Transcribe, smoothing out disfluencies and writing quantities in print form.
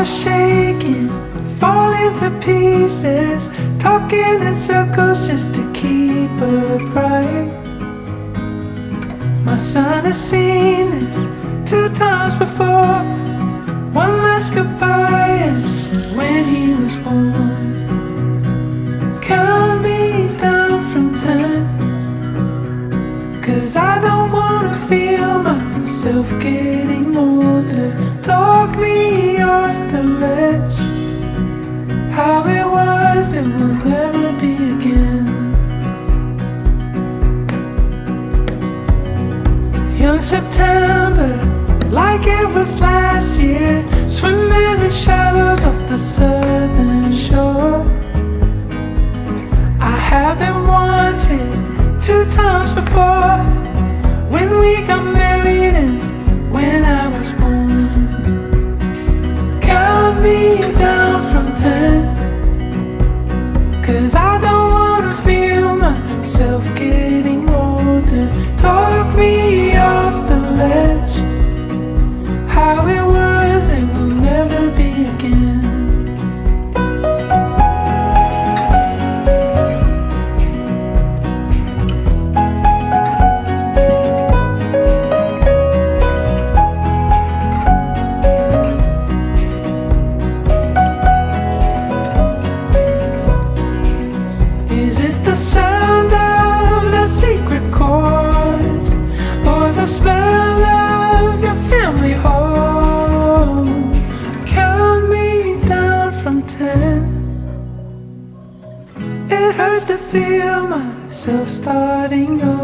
was shaking, falling to pieces, talking in circles just to keep upright. My son has seen this 2 times before. One last goodbye and when he was born. Count me down from 10, 'cause I don't wanna feel myself getting older. Talk me off the ledge. How it was, it will never be again. Young September, like it was last year, swimming in shallows off the southern shore. I have been wanted 2 times before, when we got married and when I was born. Count me down from 10, 'cause I don't wanna feel myself getting older. Talk me off the ledge. How it was, it will never be again. Is it the sound of that secret chord, or the smell of your family home? Count me down from 10. It hurts to feel myself starting over.